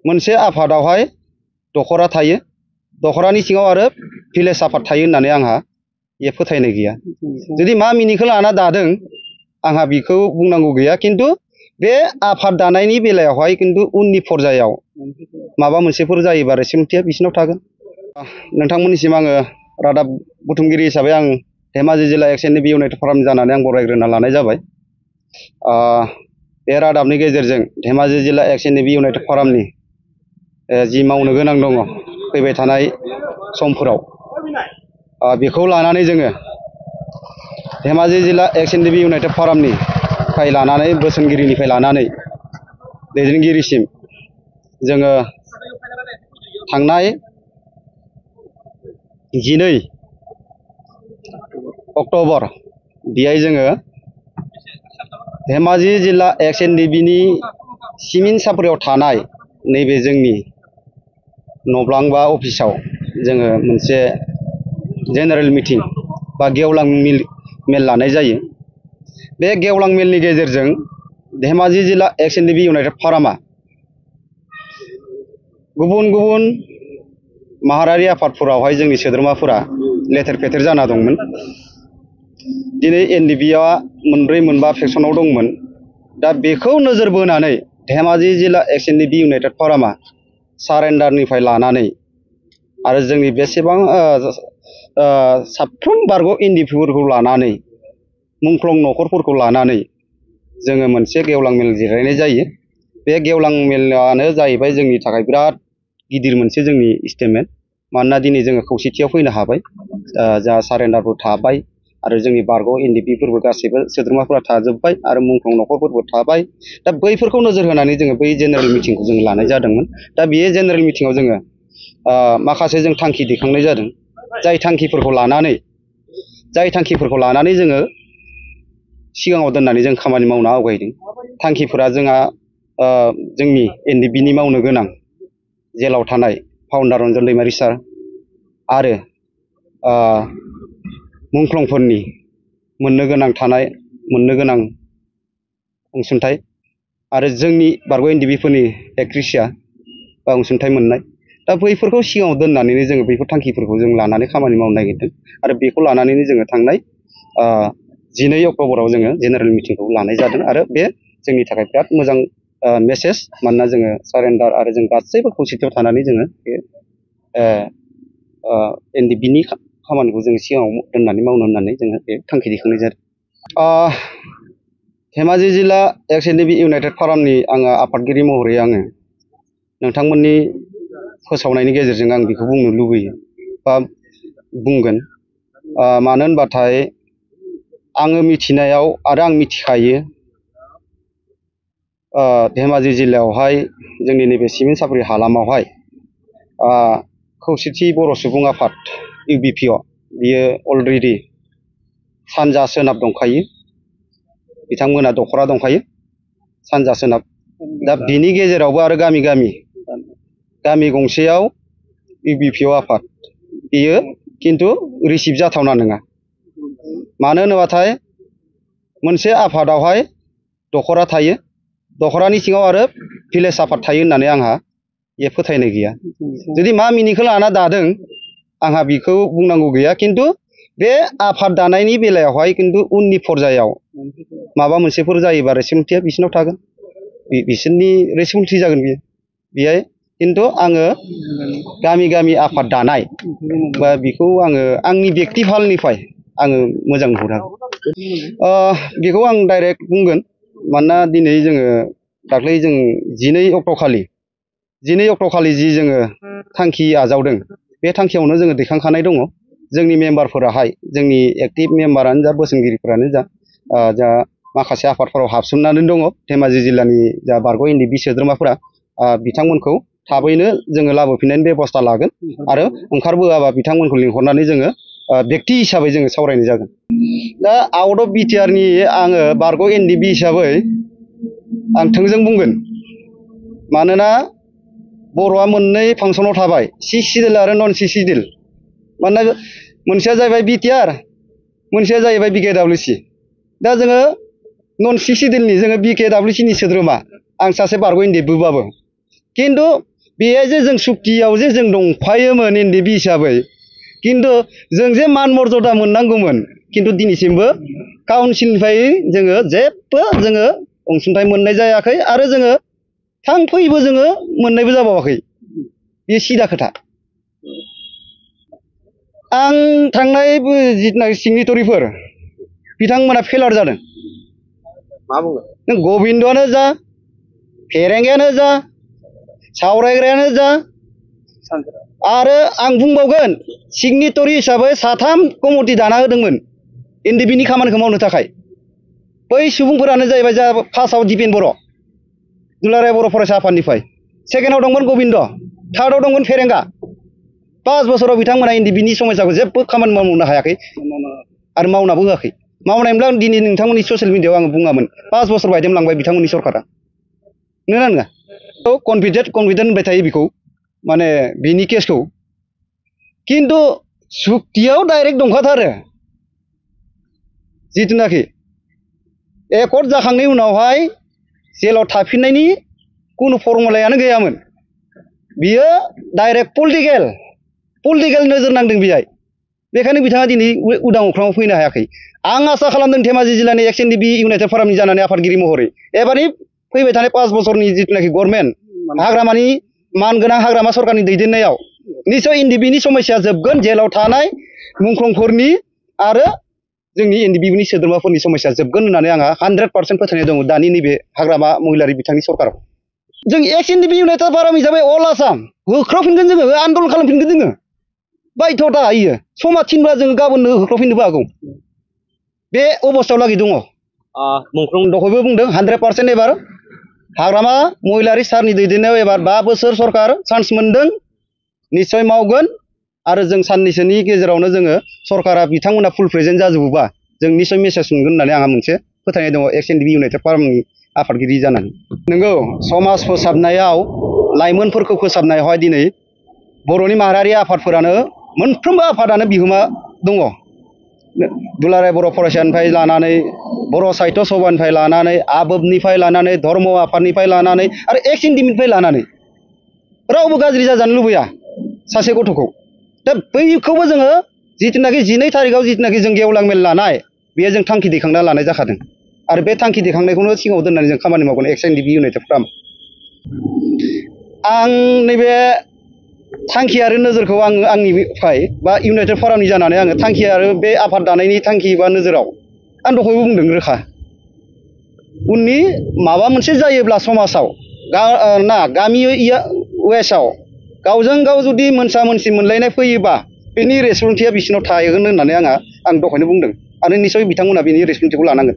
मोनसे आफादावहाय दखरा थायो, दखरानि सिङाव आरो भिलेज आफाद थायो होननानै आंहा ये फोथायनाय गैया। जुदि मा मिनिखौ लाना दादों आंहा बेखौ बुंनांगौ गैया, किन्तु बे आफाद दानायनि बेलायावहाय किन्तु उननि पर्यायाव माबा मोनसेफोर जायोबा रेबसुंथिया बिसिनाव थागोन। नोंथांमोननिसिम आङो रादाब बुथुमगिरि हिसाबै आं धेमाजि जिल्ला एक्स.एन.डि.बि. इउनाइटेड फराम जानानै आं बरायग्रोना लानाय जाबाय। बे रादाबनि गेजेरजों धेमाजि जिल्ला एक्स.एन.डि.बि. इउनाइटेड फरामनि जि मावनो गोनां दङ फैबाय थानाय समफोराव बेखौ लानानै जोङो धेमाजि जिल्ला एक्स.एन.डि.बि. इउनाइटेड फरामनिफ्राय लानानै बोसोनगिरिनिफ्राय लानानै दैदेनगिरिसिम जोङो थांनाय 12 अक्ट'बर बेहाय जोङो धेमाजि जिल्ला एक्स.एन.डि.बि.नि सिमिन सापरियाव थानाय नैबे जोंनि नब्लां बा अफिसाव जोङो मोनसे जेनेरेल मिटिं बा गेवलां मेल लानाय जायो। बे गेवलां मेलनि गेजेरजों धेमाजि जिल्ला एक्स.एन.डि.बि. इउनाइटेड फरामा गुबुन गुबुन माहारियारि आफादफोरावहाय जोंनि सोद्रोमाफोरा लेथेर फेथेर जाना दंमोन। दिनै एन.डि.बि.आ मोनब्रै मोनबा फेक्सनाव दंमोन। दा बेखौ नोजोर बोनानै धेमाजि जिल्ला एक्स.एन.डि.बि. इउनाइटेड फरामा सारेन्डारनिफ्राय लानानै आरो जोंनि बेसेबां साफ्रोम बारग' एन.डि.बि.फोरखौ लानानै मुंख्लं नखरफोरखौ लानानै जोङो मोनसे गेवलां मेल जिरायनाय जायो। बे गेवलां मेलानो जाहैबाय जोंनि थाखाय बिराद गिदिर मोनसे जोंनि स्टेटमेन्ट। मानोना दिनै जोङो खौसेथियाव फैनो हाबाय, जा सारेन्डारफोर थाबाय आरो जोंनि बारग' एन.डि.बि.फोरबो गासैबो सोद्रोमाफोरा थाजोब्बाय आरो मुंख्लं नखरफोरबो थाबाय। दा बैफोरखौ नोजोर होनानै जोङो बै जेनेरेल मिटिंखौ जों लानाय जादोंमोन। दा बे जेनेरेल मिटिङाव जोङो माखासे जों थांखि दैखांनाय जादों। जाय थांखिफोरखौ लानानै जोङो सिगाङाव दोननानै जों खामानि मावनो आवगायदों। थांखिफोरा जोंहा जोंनि एन.डि.बि.नि मावनो गोनां जेलाव थानाय फाउन्डार रन्जन दैमारि सार आरो मुंख्लंफोरनि मोननो गोनां अनसुंथाइ आरो जोंनि बारग' एन.डि.बि.फोरनि एक्रेसिया बा अनसुंथाइ मोननाय। दा बैफोरखौ सिगाङाव दोननानैनो जोङो बैफोर थांखिफोरखौ जों लानानै खामानि मावनो नागिरदों आरो बेखौ लानानैनो जोङो थांनाय 12 अक्ट'बराव जोङो जेनेरेल मिटिंखौ लानाय जादों। आरो बे जोंनि थाखाय बिराद मोजां मेसेज, मानोना जोङो सारेन्डार आरो जों गासैबो खौसेथियाव थानानै जोङो बे एन.डि.बि.नि खामानिखौ जोङो सिगाङाव दोननानै मावनो होननानै जोङो बे थांखि दैखांनाय जादों। धेमाजि जिल्ला एक्स.एन.डि.बि. इउनाइटेड फरामनि आङो आफादगिरि महरै आङो नोंथांमोननि फोसावनायनि गेजेरजों आं बेखौ बुंनो लुबैयो बा बुंगोन। मानो होनबाथाय आङो मिथिनायाव आरो आं मिथिखायो धेमाजि जिल्लायावहाय जोंनि नैबे सिमेन्ट सापरि हालामावहाय खौसेथि बर' सुबुं आफाद इउ.बि.पि.अ बियो अलरेडि सानजा सोनाब दंखायो, बिथांमोना दखरा दंखायो सानजा सोनाब। दा बिनि गेजेरावबो आरो गामि गंसेयाव इउ.बि.पि.अ आफाद बियो किन्तु रिसिभ जाथावना नङा। मानो होनोबाथाय मोनसे आफादावहाय दखरा थायो, दखरानि सिङाव आरो भिलेज आफाद थायो होननानै आंहा ये फोथायनाय गैया। जुदि मा मिनिखौ लाना दादों आंहा बेखौ बुंनांगौ गैया, किन्तु बे आफाद दानायनि बेलायावहाय किन्तु उननि पर्यायाव माबा मोनसेफोर जायोबा रेबसुंथिया बिसिनाव थागोन, बिसोरनि रेसपन्सिबिलिटि जागोन बियो बेहाय। किन्तु आङो गामि आफाद दानाय बा बेखौ आङो आंनि बेक्ति फालनिफ्राय आङो मोजां नुहुरा। बेखौ आं डाइरेक्ट बुंगोन, मानोना दिनै जोङो दाख्लै जों 12 अक्ट'खालि जि जोङो थांखि आजावदों बे थांखियावनो जोङो दैखांखानाय दङ। जोंनि मेम्बारफोराहाय, जोंनि एक्टिभ मेम्बारानो जा बोसोनगिरिफोरानो जा माखासे आफादफोराव हाबसोमनानै दङ। धेमाजि जिल्लानि जा बारग' एन.डि.बि. सोद्रोमाफोरा बिथांमोनखौ थाबैनो जोङो लाबोफिननायनि बेबस्था लागोन आरो ओंखारबोआबा बिथांमोनखौ लिंहरनानै जोङो बेक्ति हिसाबै जोङो सावरायनाय जागोन। दा आउट अफ बिटिआरनि आङो बारग' एन.डि.बि. हिसाबै आं थोंजों बुंगोन, मानोना बर'आ मोननै फांसनाव थाबाय, सि सिडिउल आरो नन सि सिडिउल। मानोना मोनसेया जाहैबाय बिटिआर, मोनसेया जाहैबाय बिकेडब्लिउसि। दा जोङो नन सि सिडिउलनि जोङो बिकेडब्लिउसिनि सोद्रोमा, आं सासे बारग' एन.डि.बि.बाबो, किन्तु बेहाय जे जों सुक्तियाव जे जों दंफायोमोन एनडिएफबि हिसाबै खिन्थु जों जे मान मर्यादा मोननांगौमोन खिन्थु दिनैसिमबो काउन्सिलनिफ्राय जोङो जेबो जोङो अनसुंथाइ मोननाय जायाखै आरो जोङो थांफैबो जोङो मोननायबो जाबावाखै बे सिदा खोथा आं थांनाय जिथुनाखि सिगनेटरिफोर बिथांमोना फेलार जादों मा बुङो नों गबिन्दआनो जा फेरेंगायानो जा सावरायग्रायानो जा आरो आं बुंबावगोन सिगनेटरि हिसाबै 3 कमिटि दाना होदोंमोन एनडिएफबिनि खामानिखौ मावनो थाखाय बै सुबुंफोरानो जाहैबाय जा फार्स्टआव दिपेन बर' दुलाराय बर' फरायसा आफादनिफ्राय सेकेन्डआव दंमोन गबिन्द थार्डआव दंमोन फेरेंगा 5 बोसोराव बिथांमोना एनडिएफबिनि समस्याखौ जेबो खामानि मावनो हायाखै आरो मावनाबो होआखै मावनायमोनब्ला दिनै नोंथांमोननि ससियेल मिडियायाव आङो बुङामोन 5 बोसोर बायदेमलांबाय बिथांमोननि सरकारा नोंगोना नङा कनफिडेन्ट होनबाय थायो बेखौ माने बिनि केसखौ खिन्थु सुक्तियाव डाइरेक्ट दंखाथारो जिथुनाखि एकर्ड जाखांनायनि उनावहाय जेलाव थाफिननायनि कुनु फर्मुलायानो गैयामोन बियो डाइरेक्ट पलिटिकेल नोजोर नांदों बेहाय बेखायनो बिथाङा दिनै उदां अख्राङाव फैनो हायाखै आं आसा खालामदों धेमाजि जिल्लानि एक्स एनडिएफबि इउनाइटेड फरामनि जानानै आफादगिरि महरै एबारनि फैबाय थानाय 5 बोसोरनि जिथुनाखि गभर्नमेन्ट हाग्रामानि मानगोनां हाग्रामा सरकारनि दैदेननायाव निश्चय एनडिएफबिनि समस्या जोबगोन जेलाव थानाय मुंख्लंफोरनि आरो जोंनि एनडिएफबिनि सोद्रोमाफोरनि समस्या जोबगोन होननानै आंहा 100% फोथायनाय दङ दानि नैबे हाग्रामा महिलारि बिथांनि सरकाराव जों एक्स एनडिएफबि इउनाइटेड फराम हिसाबै अल आसाम होख्रावफिनगोन जोङो आन्दलन खालामफिनगोन जोङो बायध'था होयो समा थिनब्ला जोङो गाबोननो होख्रावफिननोबो हागौ बे अबस्थायाव लागै दङ मुंख्लं दहायबो बुंदों 100% एबार हाग्रामा महिलारि सारनि दैदेननायाव एबार 5 बोसोर सरकार चान्स मोनदों निश्चय मावगोन आरो जों साननैसोनि गेजेरावनो जोङो सरकारा बिथांमोना फुल प्रेजेन्ट जाजोबोबा जों निश्चय मेसेज मोनगोन होननानै आंहा मोनसे फोथायनाय दङ एक्स एनडिएफबि इउनाइटेड फरामनि आफादगिरि जानानै नंगौ समाज फोसाबनायाव लाइमोनफोरखौ फोसाबनायावहाय दिनै बर'नि माहारियारि आफादफोरानो मोनफ्रोमबो आफादानो बिहोमा दङ दुलाराय बर' फरायसानिफ्राय लानानै बर' साहित्य सभानिफ्राय लानानै आबोबनिफ्राय लानानै धर्म आफादनिफ्राय लानानै आरो एक्स एनडिएफबिनिफ्राय लानानै रावबो गाज्रि जाजानो लुबैया सासे गथ'खौ दा बैखौबो जोङो जिथुनाखि 12 थारिखआव जिथुनाखि जों गेवलां मेल लानाय बेयो जों थांखि दैखांना लानाय जाखादों आरो बे थांखि दैखांनायखौनो सिगाङाव दोननानै जों खामानि मावगोन एक्स एनडिएफबि इउनाइटेड फराम आं नैबे थांखि आरो नोजोरखौ आंनिफ्राय बा इउनाइटेड फरामनि जानानै आङो थांखि आरो बे आफाद दानायनि थांखि बा नोजोराव आं दहायबो बुंदों रोखा उननि माबा मोनसे जायोब्ला समाजाव गामि वेस्टआव गावजों गाव जुदि मोनसा मोनसि मोनलायनाय फैयोबा बेनि रेसपन्सिबिलिटिया बिसिनाव थागोन होननानै आं दहायनो बुंदों आरो निश्चय बिथांमोना बेनि रेसपन्सिबिलिटिखौ लानांगोन